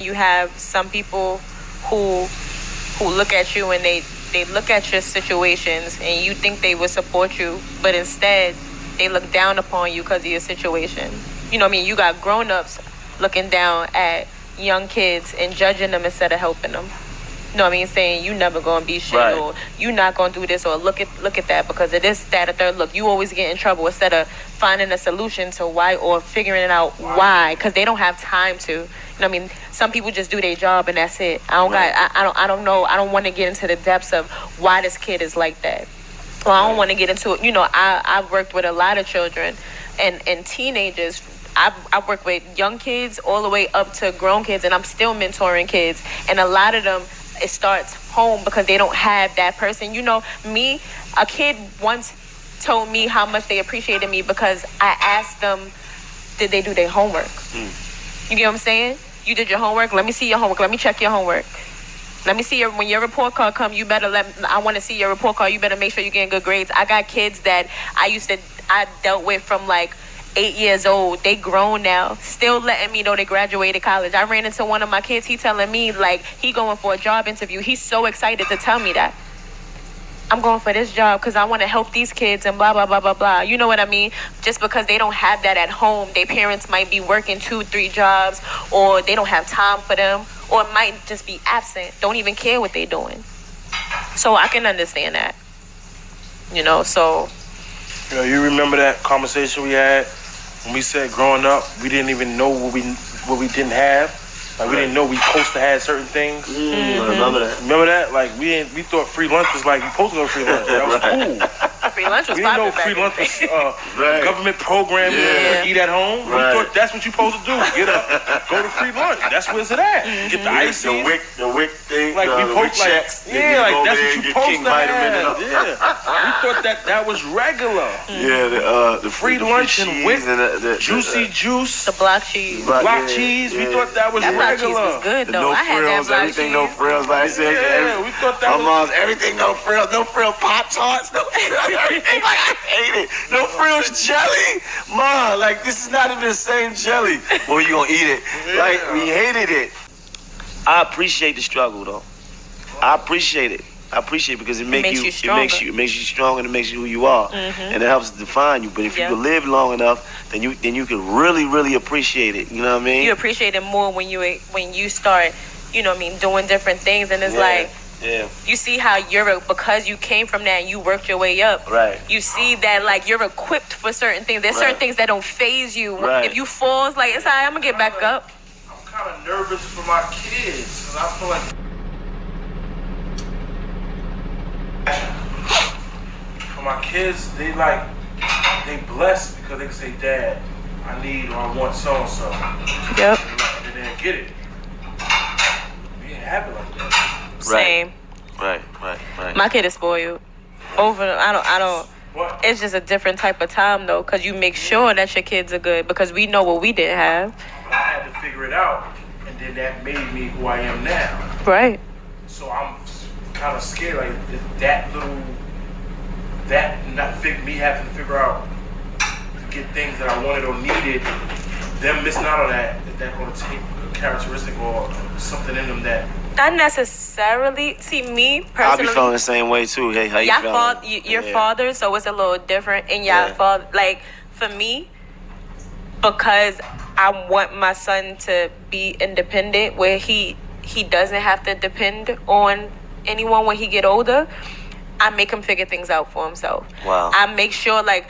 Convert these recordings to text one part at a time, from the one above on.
You have some people who look at you and they look at your situations and you think they would support you, but instead they look down upon you because of your situation. You know what I mean? You got grown-ups looking down at young kids and judging them instead of helping them. You know what I mean? Saying you never gonna be shit, right, or you not gonna do this, or look at that because of this, that, or third. Look, you always get in trouble instead of finding a solution to why or figuring it out why, because they don't have time to. You know what I mean? Some people just do their job and that's it. I don't know. I don't want to get into the depths of why this kid is like that. Well, I don't want to get into it. You know, I've worked with a lot of children and teenagers. I've worked with young kids all the way up to grown kids, and I'm still mentoring kids. And a lot of them, it starts home because they don't have that person. You know, a kid once told me how much they appreciated me because I asked them, did they do their homework? You get what I'm saying? You did your homework? Let me see your homework. Let me check your homework. Let me see when your report card come, you better I want to see your report card. You better make sure you're getting good grades. I got kids that I dealt with from like 8 years old. They grown now, still letting me know they graduated college. I ran into one of my kids. He telling me like he going for a job interview. He's so excited to tell me that. I'm going for this job because I want to help these kids and blah, blah, blah, blah, blah. You know what I mean? Just because they don't have that at home, their parents might be working 2-3 jobs, or they don't have time for them, or might just be absent, don't even care what they're doing. So I can understand that. You know, so. You know, you remember that conversation we had when we said growing up, we didn't even know what we didn't have. Like, we didn't know we supposed to have certain things. I remember that. Remember that? Like, we thought free lunch was like, you supposed to go to free lunch. That was cool. Free lunch was we didn't know free lunch was government program. Eat at home. We thought that's what you supposed to do. Get up, go to free lunch. That's where's it at. Get the ice. The wick thing. Like, we post like, checks, like that's what you supposed to have. We thought that was regular. The free lunch and wick, juicy juice, the block cheese. Block cheese. We thought that was regular. Cheese was good though. No frills, everything no frills. Like I said, we thought that my mom's everything no frills, no frill Pop Tarts, no frills, everything. Like I hate it. No frills jelly, Mom. Like this is not even the same jelly. Well, you gonna eat it? Like we hated it. I appreciate the struggle though. I appreciate it. Because it makes you stronger. It makes you stronger and it makes you who you are, and it helps define you. But if you can live long enough, then you can really appreciate it. You know what I mean? You appreciate it more when you start, you know what I mean, doing different things, and it's you see how because you came from that and you worked your way up. Right. You see that like you're equipped for certain things. There's certain things that don't phase you. Right. If you fall, it's like it's alright. I'm gonna get back up. I'm kind of nervous for my kids because I feel like. For my kids, they blessed because they can say, Dad, I need or I want so and so. Yep. And they didn't get it. We didn't have it like that. Same. Right. My kid is spoiled. I don't. What? It's just a different type of time though, because you make sure that your kids are good because we know what we didn't have. But I had to figure it out, and then that made me who I am now. Right. So I'm kind of scared, like me having to figure out to get things that I wanted or needed, them missing out on that going to take a characteristic or something in them that. Not necessarily. See, me personally, I'll be feeling the same way too. Hey, how you feeling? Your father, so it's a little different. And y'all father, like for me, because I want my son to be independent, where he doesn't have to depend on anyone when he get older. I make him figure things out for himself. Wow. I make sure like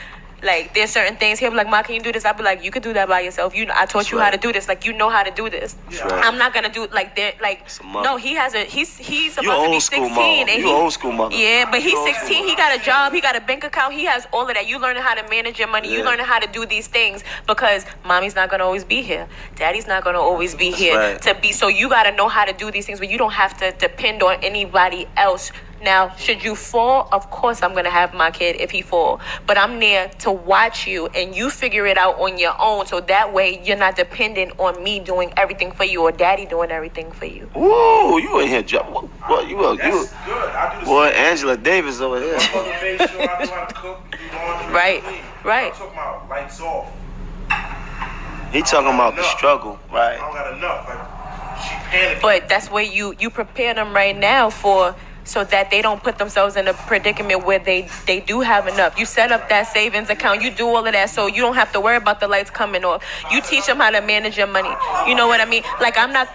there's certain things he'll be like, Ma, can you do this? I'll be like, you could do that by yourself. I taught you how to do this. Like, you know how to do this. Right. I'm not gonna do like that. Like, no, he's about to be 16. You old school mother. Yeah, but he's 16. He got a job. He got a bank account. He has all of that. You learning how to manage your money. You learning how to do these things because mommy's not gonna always be here. Daddy's not gonna always be here to be. So you gotta know how to do these things, but you don't have to depend on anybody else. Now, should you fall, of course I'm going to have my kid if he fall. But I'm there to watch you and you figure it out on your own. So that way you're not dependent on me doing everything for you or daddy doing everything for you. Ooh, you in here, Joe. What you That's good. I do the boy, same. Angela Davis over here. My mother made sure I knew how to cook, do laundry. Right. I'm talking about lights off. He talking about the struggle. I don't got enough. Like, she panicking. But that's where you prepare them right now for, so that they don't put themselves in a predicament where they do have enough. You set up that savings account, you do all of that, so you don't have to worry about the lights coming off. You teach them how to manage your money. You know what I mean? Like, I'm not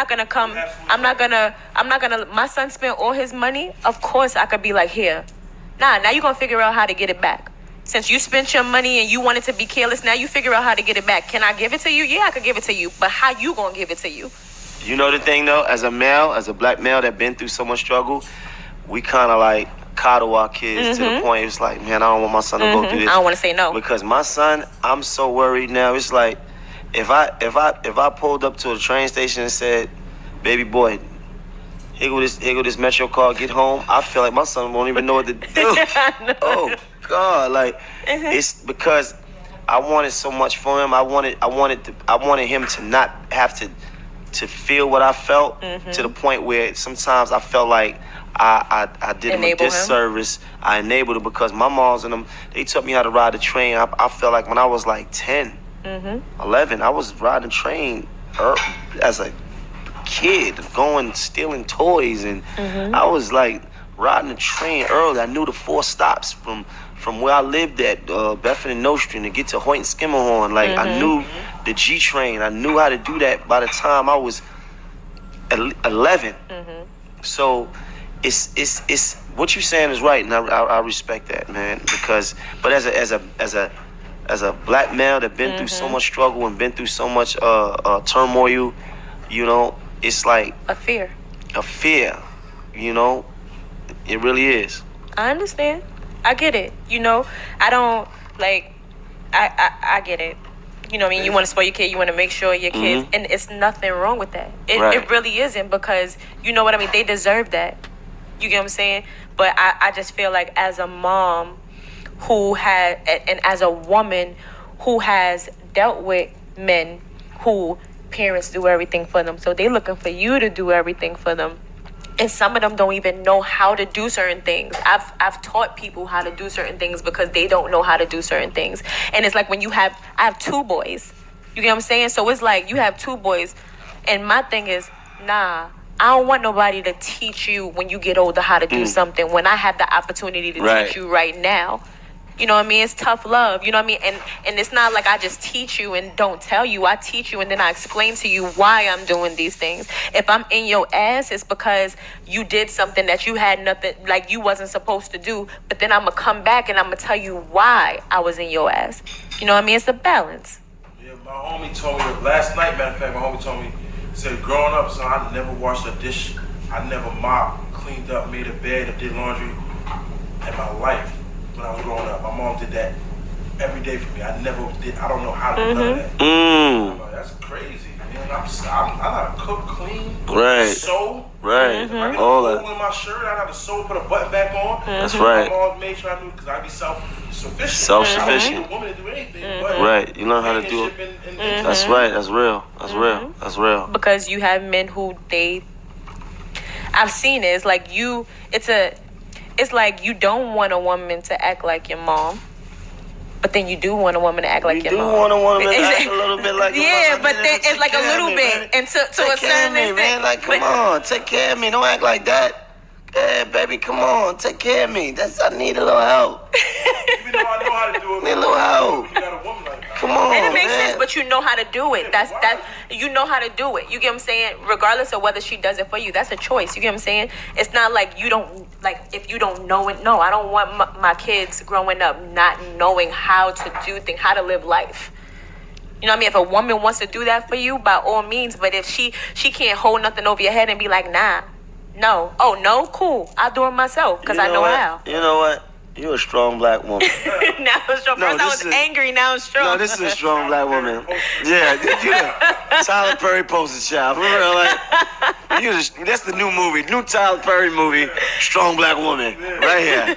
gonna, my son spent all his money. Of course I could be like, here. Now you're gonna figure out how to get it back. Since you spent your money and you wanted to be careless, now you figure out how to get it back. Can I give it to you? Yeah, I could give it to you. But how you gonna give it to you? You know the thing though, as a black male that been through so much struggle, we kind of like coddle our kids to the point it's like, man, I don't want my son to go through this. I don't want to say no. Because my son, I'm so worried now. It's like, if I pulled up to a train station and said, baby boy, here go this Metro car, get home, I feel like my son won't even know what to do. Oh God, like it's because I wanted so much for him. I wanted him to not have to feel what I felt, to the point where sometimes I felt like I did him a disservice. I enabled him because my moms and them, they taught me how to ride the train. I felt like when I was like 10, 11, I was riding the train as a kid, stealing toys, and I was like riding the train early. I knew the 4 stops from where I lived at, Bedford and Nostrand, to get to Hoyt and Skimmerhorn. Like, I knew the G train. I knew how to do that by the time I was 11. So it's what you're saying is right, and I respect that, man. But as a black male that been through so much struggle and been through so much turmoil, you know, it's like a fear. You know, it really is. I understand. I get it. You know, I don't like. I get it. You know what I mean? You want to spoil your kid. You want to make sure your kids, and it's nothing wrong with that. It really isn't, because you know what I mean. They deserve that. You get what I'm saying? But I just feel like, as a mom who had, and as a woman who has dealt with men who parents do everything for them, so they looking for you to do everything for them. And some of them don't even know how to do certain things. I've taught people how to do certain things because they don't know how to do certain things. And it's like, when I have 2 boys. You get what I'm saying? So it's like, you have 2 boys. And my thing is, nah, I don't want nobody to teach you when you get older how to do something, when I have the opportunity to teach you right now. You know what I mean? It's tough love. You know what I mean? And it's not like I just teach you and don't tell you. I teach you and then I explain to you why I'm doing these things. If I'm in your ass, it's because you did something that you had nothing, like you wasn't supposed to do. But then I'm going to come back and I'm going to tell you why I was in your ass. You know what I mean? It's a balance. Yeah, my homie told me last night, matter of fact, my homie told me, he said, growing up, son, I never washed a dish. I never mopped, cleaned up, made a bed, or did laundry in my life. When I was growing up, my mom did that every day for me. I never did. I don't know how to do none of that. I'm like, that's crazy, man. I'm not a cook, clean, sew. Right. If I get a All hole that. in my shirt, I got to sew, put a button back on. That's right. My mom made sure I knew, because I be self-sufficient. Self-sufficient. I don't need a woman to do anything. But Right. You learn how to do it. That's right. That's real. That's real. That's real. Because you have men who I've seen it. It's like it's like you don't want a woman to act like your mom, but then you do want a woman to act like your mom. You do want a woman to act a little bit like your mom. Yeah, but then it's like a little bit. And to a certain extent. Man. Like, come on, take care of me. Don't act like that. Yeah, baby, come on, take care of me. I need a little help. Even though I know how to do it, Need a little help. you got a woman like that. Come on, And it makes man. sense, but you know how to do it. That's you know how to do it. You get what I'm saying? Regardless of whether she does it for you, that's a choice. You get what I'm saying? It's not like you don't, like, if you don't know it. No, I don't want my kids growing up not knowing how to do things, how to live life. You know what I mean? If a woman wants to do that for you, by all means. But if she can't hold nothing over your head and be like, nah, no. Oh, no? Cool. I'll do it myself because I know how. You know what? You're a strong black woman. Now I'm strong. No, First I was angry, now I'm strong. No, this is a strong black woman. Yeah, you know, Tyler Perry poster child. For real, like, that's the new movie, new Tyler Perry movie, Strong Black Woman, right here.